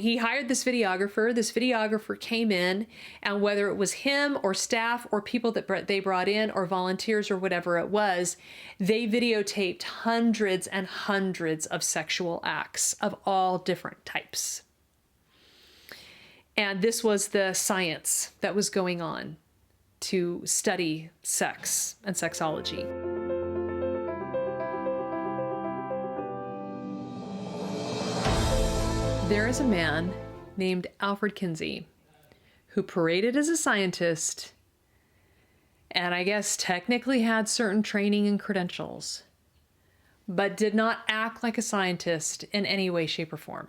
He hired this videographer. This videographer came in, and whether it was him or staff or people that they brought in or volunteers or whatever it was, they videotaped hundreds and hundreds of sexual acts of all different types. And this was the science that was going on to study sex and sexology. There is a man named Alfred Kinsey who paraded as a scientist and I guess technically had certain training and credentials, but did not act like a scientist in any way, shape, or form.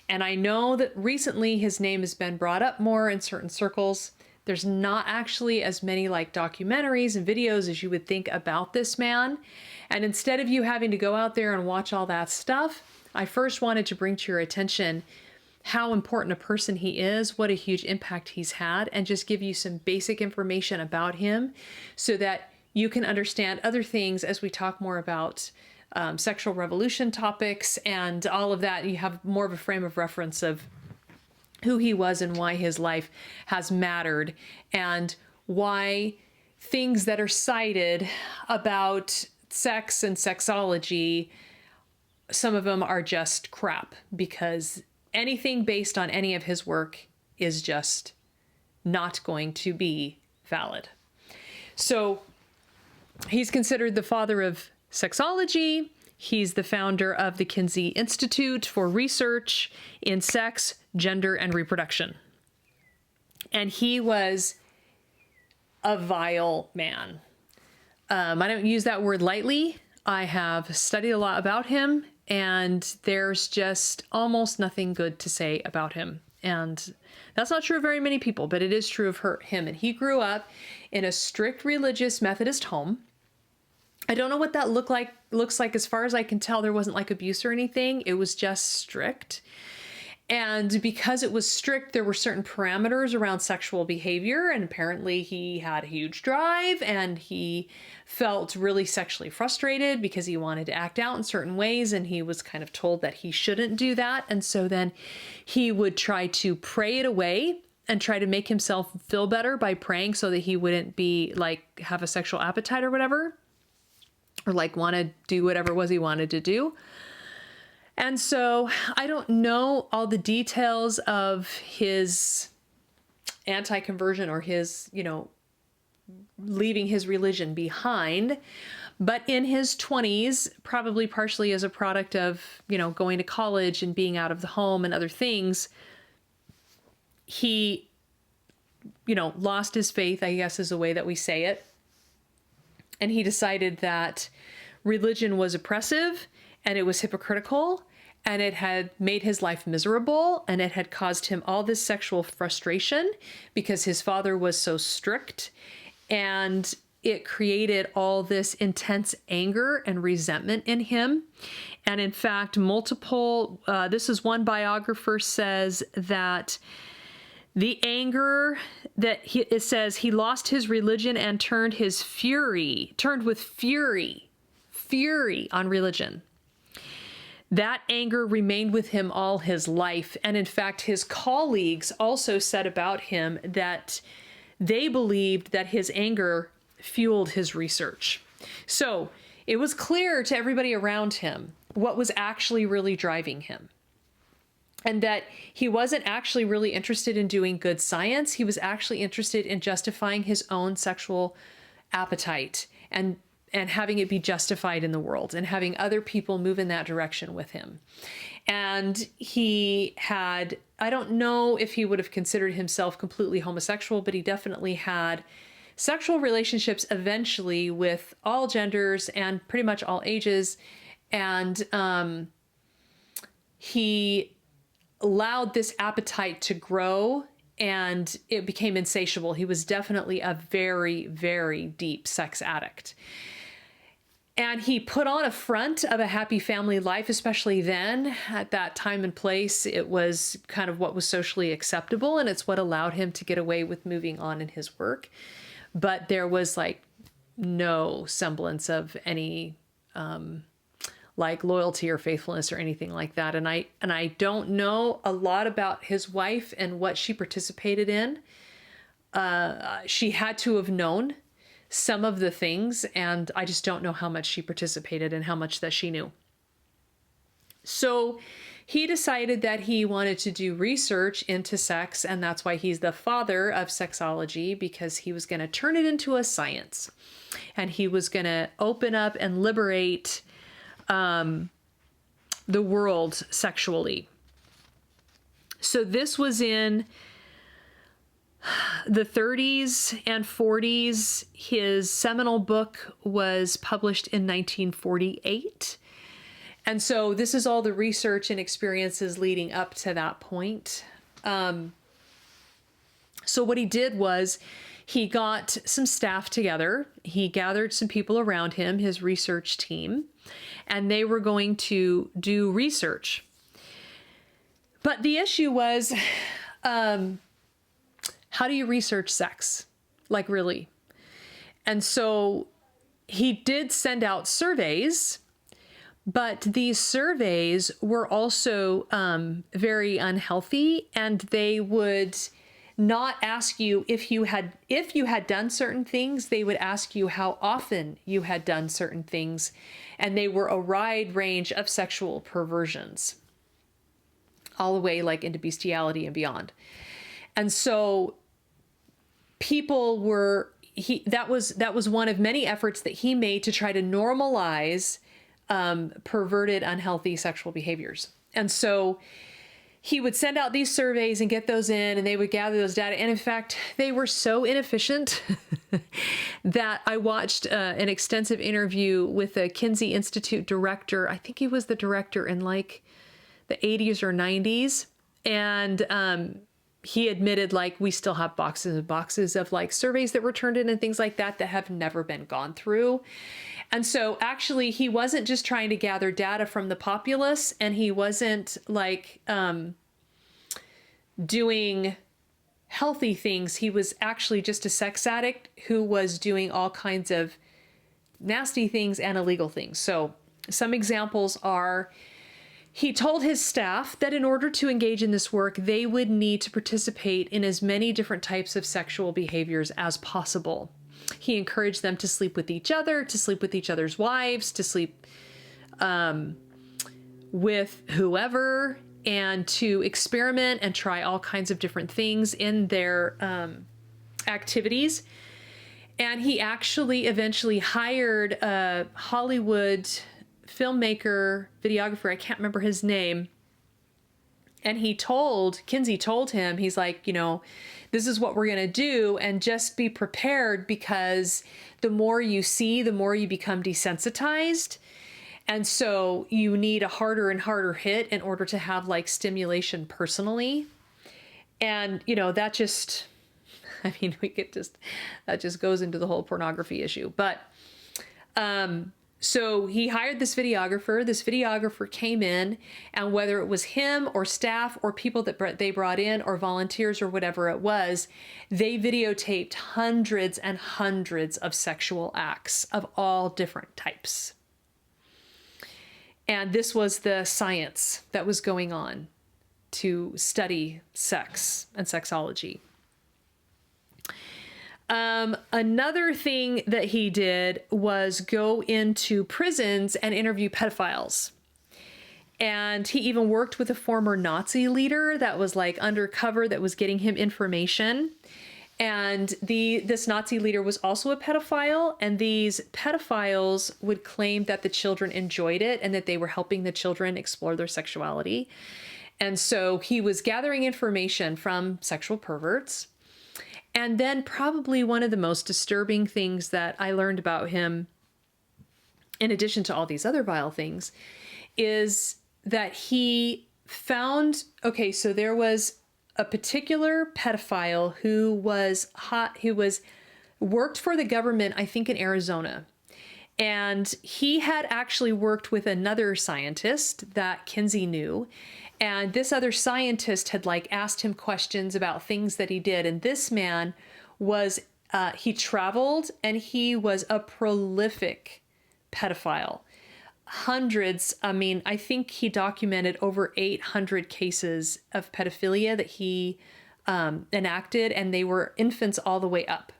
And I know that recently his name has been brought up more in certain circles. There's not actually as many like documentaries and videos as you would think about this man. And instead of you having to go out there and watch all that stuff, I first wanted to bring to your attention how important a person he is, what a huge impact he's had, and just give you some basic information about him so that you can understand other things as we talk more about sexual revolution topics and all of that. You have more of a frame of reference of who he was and why his life has mattered and why things that are cited about sex and sexology, some of them are just crap, because anything based on any of his work is just not going to be valid. So he's considered the father of sexology. He's the founder of the Kinsey Institute for Research in Sex, Gender, and Reproduction. And he was a vile man. I don't use that word lightly. I have studied a lot about him, and there's just almost nothing good to say about him. And that's not true of very many people, but it is true of him. And he grew up in a strict religious Methodist home. I don't know what that looks like. As far as I can tell, there wasn't like abuse or anything. It was just strict. And because it was strict, there were certain parameters around sexual behavior. And apparently he had a huge drive and he felt really sexually frustrated because he wanted to act out in certain ways. And he was kind of told that he shouldn't do that. And so then he would try to pray it away and try to make himself feel better by praying so that he wouldn't be like, have a sexual appetite or whatever, or like want to do whatever it was he wanted to do. And so I don't know all the details of his anti-conversion or his, leaving his religion behind. But in his 20s, probably partially as a product of, going to college and being out of the home and other things, he, lost his faith, I guess is the way that we say it. And he decided that religion was oppressive and it was hypocritical, and it had made his life miserable, and it had caused him all this sexual frustration because his father was so strict, and it created all this intense anger and resentment in him. And in fact, this is one biographer says that the anger that it says he lost his religion and turned with fury on religion. That anger remained with him all his life. And in fact, his colleagues also said about him that they believed that his anger fueled his research. So it was clear to everybody around him what was actually really driving him. And that he wasn't actually really interested in doing good science. He was actually interested in justifying his own sexual appetite and having it be justified in the world and having other people move in that direction with him. And he had, I don't know if he would have considered himself completely homosexual, but he definitely had sexual relationships eventually with all genders and pretty much all ages. And he allowed this appetite to grow and it became insatiable. He was definitely a very, very deep sex addict. And he put on a front of a happy family life, especially then. At that time and place, it was kind of what was socially acceptable, and it's what allowed him to get away with moving on in his work. But there was like no semblance of any like loyalty or faithfulness or anything like that. And I don't know a lot about his wife and what she participated in. She had to have known some of the things, and I just don't know how much she participated and how much that she knew. So he decided that he wanted to do research into sex, and that's why he's the father of sexology, because he was going to turn it into a science, and he was going to open up and liberate the world sexually. So this was in the 30s and 40s. His seminal book was published in 1948. And so this is all the research and experiences leading up to that point. So what he did was he got some staff together. He gathered some people around him, his research team, and they were going to do research. But the issue was, how do you research sex? Like, really? And so he did send out surveys, but these surveys were also very unhealthy, and they would not ask you if you had done certain things. They would ask you how often you had done certain things, and they were a wide range of sexual perversions, all the way like into bestiality and beyond. And so people were, that was one of many efforts that he made to try to normalize perverted, unhealthy sexual behaviors. And so he would send out these surveys and get those in, and they would gather those data. And in fact, they were so inefficient that I watched an extensive interview with the Kinsey Institute director. I think he was the director in like the 80s or 90s. And he admitted, like, we still have boxes and boxes of like surveys that were turned in and things like that that have never been gone through. And so actually he wasn't just trying to gather data from the populace, and he wasn't like doing healthy things. He was actually just a sex addict who was doing all kinds of nasty things and illegal things. So some examples are, he told his staff that in order to engage in this work, they would need to participate in as many different types of sexual behaviors as possible. He encouraged them to sleep with each other, to sleep with each other's wives, to sleep with whoever, and to experiment and try all kinds of different things in their activities. And he actually eventually hired a Hollywood filmmaker, videographer, I can't remember his name. And Kinsey told him, he's like, you know, this is what we're going to do, and just be prepared, because the more you see, the more you become desensitized. And so you need a harder and harder hit in order to have like stimulation personally. And, you know, that just, I mean, that just goes into the whole pornography issue. But, so he hired this videographer. This videographer came in, and whether it was him or staff or people that they brought in or volunteers or whatever it was, they videotaped hundreds and hundreds of sexual acts of all different types. And this was the science that was going on to study sex and sexology. Another thing that he did was go into prisons and interview pedophiles. And he even worked with a former Nazi leader that was like undercover, that was getting him information. And this Nazi leader was also a pedophile, and these pedophiles would claim that the children enjoyed it and that they were helping the children explore their sexuality. And so he was gathering information from sexual perverts. And then probably one of the most disturbing things that I learned about him, in addition to all these other vile things, is that he found, okay, so there was a particular pedophile who worked for the government, I think in Arizona. And he had actually worked with another scientist that Kinsey knew. And this other scientist had like asked him questions about things that he did. And this man was, he traveled, and he was a prolific pedophile. hundreds. I mean, I think he documented over 800 cases of pedophilia that he enacted, and they were infants all the way up.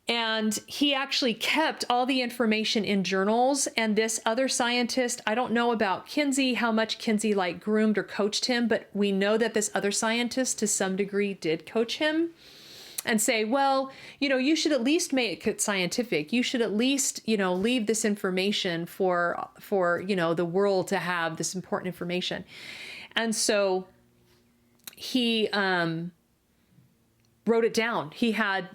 And he actually kept all the information in journals. And this other scientist, I don't know about Kinsey, how much Kinsey like groomed or coached him, but we know that this other scientist to some degree did coach him and say, well, you know, you should at least make it scientific. You should at least, you know, leave this information for, you know, the world to have this important information. And so he wrote it down. He had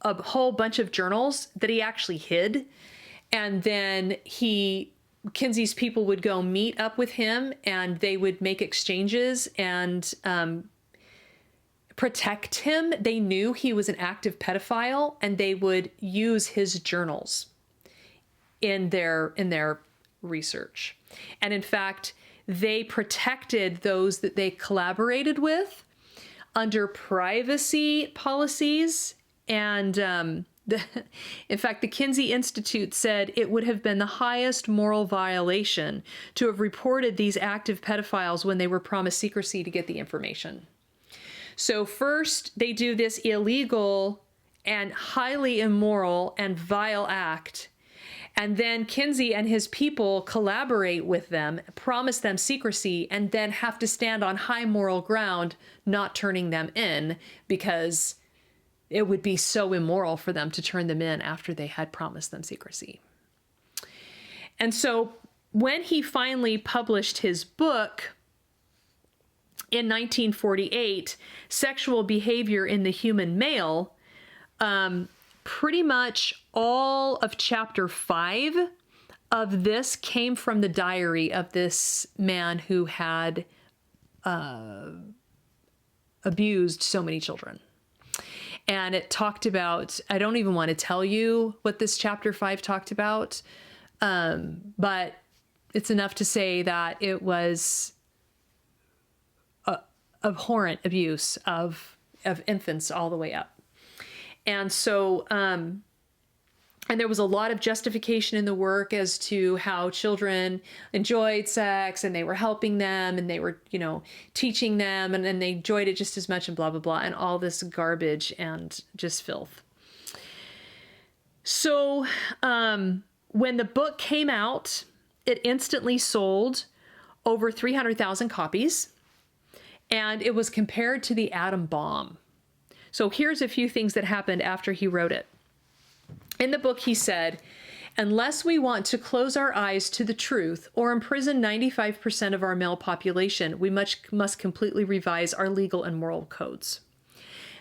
a whole bunch of journals that he actually hid. And then Kinsey's people would go meet up with him, and they would make exchanges and protect him. They knew he was an active pedophile, and they would use his journals in their research. And in fact, they protected those that they collaborated with under privacy policies. And in fact, the Kinsey Institute said it would have been the highest moral violation to have reported these active pedophiles when they were promised secrecy to get the information. So first, they do this illegal and highly immoral and vile act. And then Kinsey and his people collaborate with them, promise them secrecy, and then have to stand on high moral ground, not turning them in, because it would be so immoral for them to turn them in after they had promised them secrecy. And so when he finally published his book in 1948, Sexual Behavior in the Human Male, pretty much all of chapter 5 of this came from the diary of this man who had abused so many children. And it talked about, I don't even want to tell you what this chapter 5 talked about, but it's enough to say that it was abhorrent abuse of infants all the way up. And so, and there was a lot of justification in the work as to how children enjoyed sex, and they were helping them, and they were, you know, teaching them, and then they enjoyed it just as much, and blah, blah, blah, and all this garbage and just filth. So when the book came out, it instantly sold over 300,000 copies, and it was compared to the atom bomb. So here's a few things that happened after he wrote it. In the book, he said, unless we want to close our eyes to the truth or imprison 95% of our male population, we must completely revise our legal and moral codes.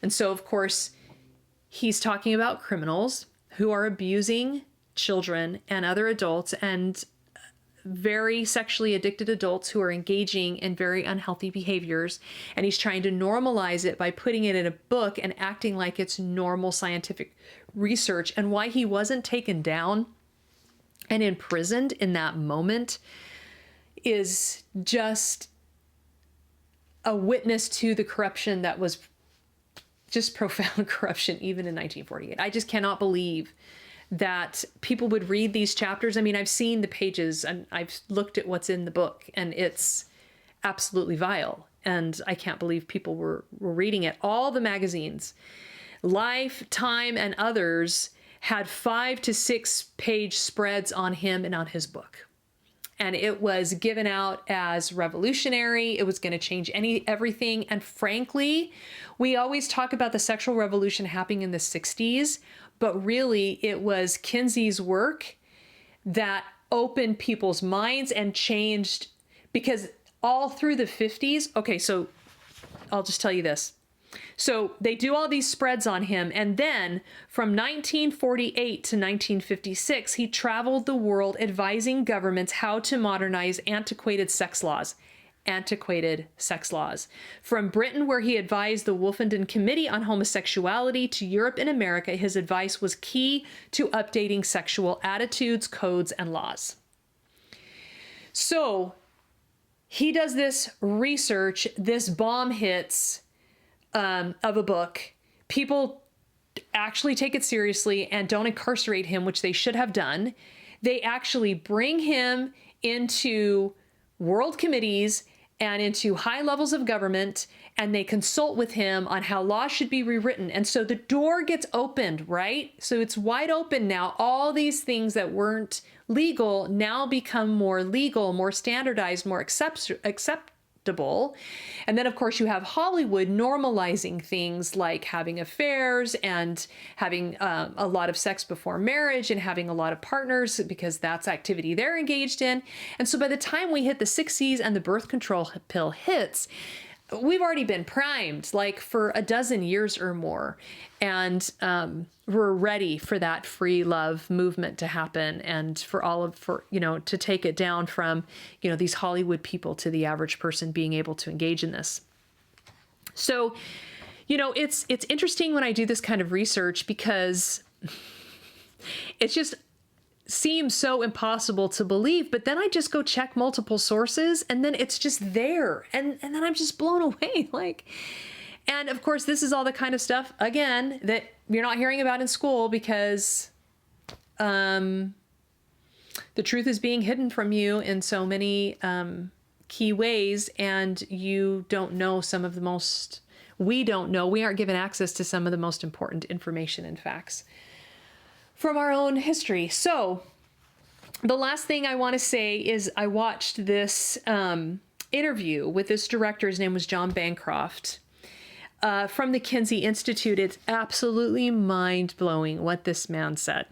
And so, of course, he's talking about criminals who are abusing children and other adults, and very sexually addicted adults who are engaging in very unhealthy behaviors. And he's trying to normalize it by putting it in a book and acting like it's normal scientific research. And why he wasn't taken down and imprisoned in that moment is just a witness to the corruption that was just profound corruption even in 1948. I just cannot believe that people would read these chapters. I mean, I've seen the pages and I've looked at what's in the book, and it's absolutely vile. And I can't believe people were reading it. All the magazines, Life, Time, and others had 5 to 6 page spreads on him and on his book. And it was given out as revolutionary. It was going to change everything. And frankly, we always talk about the sexual revolution happening in the 60s, but really it was Kinsey's work that opened people's minds and changed, because all through the 50s, okay, so I'll just tell you this. So they do all these spreads on him, and then from 1948 to 1956, he traveled the world advising governments how to modernize antiquated sex laws. From Britain, where he advised the Wolfenden Committee on Homosexuality, to Europe and America, his advice was key to updating sexual attitudes, codes, and laws. So he does this research, this bomb hits of a book. People actually take it seriously and don't incarcerate him, which they should have done. They actually bring him into world committees and into high levels of government, and they consult with him on how laws should be rewritten. And so the door gets opened, right? So it's wide open now. All these things that weren't legal now become more legal, more standardized, more acceptable. And then, of course, you have Hollywood normalizing things like having affairs and having a lot of sex before marriage and having a lot of partners, because that's activity they're engaged in. And so by the time we hit the 60s and the birth control pill hits, we've already been primed like for a dozen years or more. And we're ready for that free love movement to happen, and to take it down from, these Hollywood people to the average person being able to engage in this. So, it's interesting when I do this kind of research, because it just seems so impossible to believe, but then I just go check multiple sources, and then it's just there. And then I'm just blown away. And of course, this is all the kind of stuff, again, that you're not hearing about in school, because the truth is being hidden from you in so many key ways, and you don't know we aren't given access to some of the most important information and facts from our own history. So the last thing I want to say is I watched this interview with this director. His name was John Bancroft. From the Kinsey Institute. It's absolutely mind-blowing what this man said.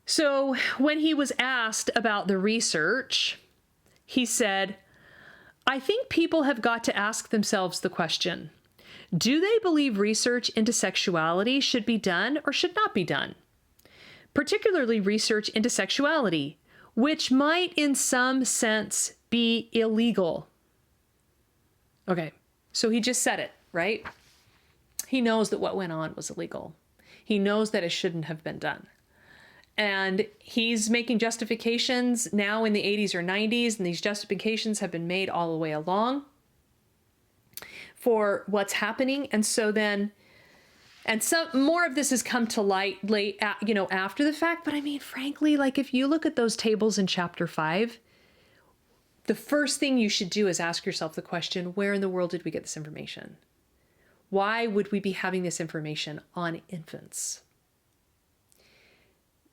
So when he was asked about the research, he said, "I think people have got to ask themselves the question, do they believe research into sexuality should be done or should not be done? Particularly research into sexuality, which might in some sense be illegal." Okay. So he just said it, right? He knows that what went on was illegal. He knows that it shouldn't have been done. And he's making justifications now in the 80s or 90s, and these justifications have been made all the way along for what's happening. And so then, and some more of this has come to light late, after the fact. But I mean, frankly, if you look at those tables in chapter 5, the first thing you should do is ask yourself the question, where in the world did we get this information? Why would we be having this information on infants?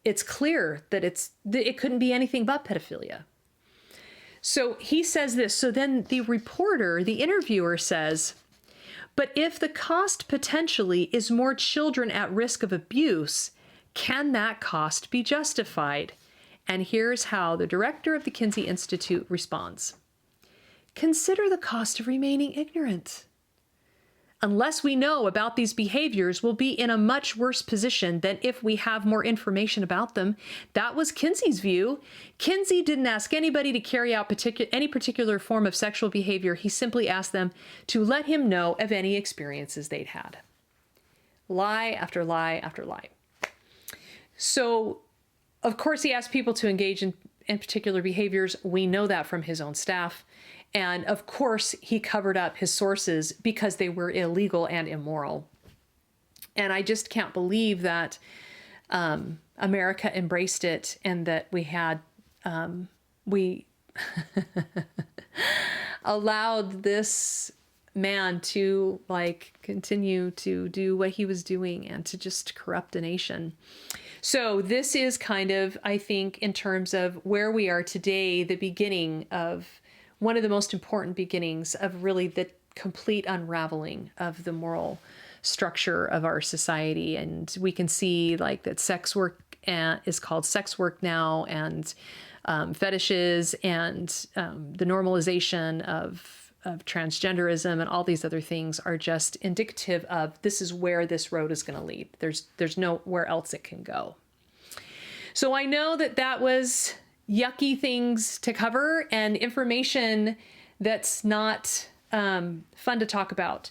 It's clear that it couldn't be anything but pedophilia. So he says this. So then the interviewer says, "But if the cost potentially is more children at risk of abuse, can that cost be justified?" And here's how the director of the Kinsey Institute responds. "Consider the cost of remaining ignorant. Unless we know about these behaviors, we'll be in a much worse position than if we have more information about them." That was Kinsey's view. Kinsey didn't ask anybody to carry out any particular form of sexual behavior. He simply asked them to let him know of any experiences they'd had. Lie after lie after lie. So, of course, he asked people to engage in particular behaviors. We know that from his own staff. And of course, he covered up his sources because they were illegal and immoral. And I just can't believe that America embraced it, and that we allowed this man to continue to do what he was doing and to just corrupt a nation. So this is kind of, I think, in terms of where we are today, the beginning of one of the most important beginnings of really the complete unraveling of the moral structure of our society. And we can see that sex work is called sex work now, and fetishes, and the normalization of transgenderism and all these other things are just indicative of this is where this road is going to lead. There's nowhere else it can go. So I know that was yucky things to cover and information that's not fun to talk about.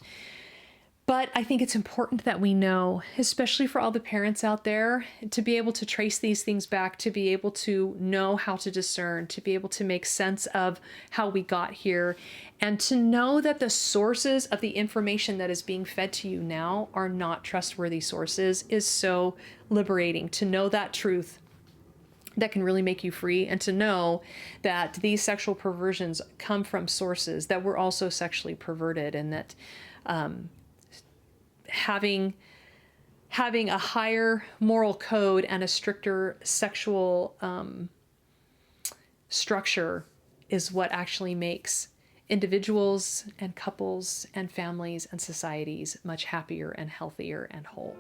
But I think it's important that we know, especially for all the parents out there, to be able to trace these things back, to be able to know how to discern, to be able to make sense of how we got here, and to know that the sources of the information that is being fed to you now are not trustworthy sources is so liberating. To know that truth that can really make you free, and to know that these sexual perversions come from sources that were also sexually perverted, and that having a higher moral code and a stricter sexual structure is what actually makes individuals and couples and families and societies much happier and healthier and whole.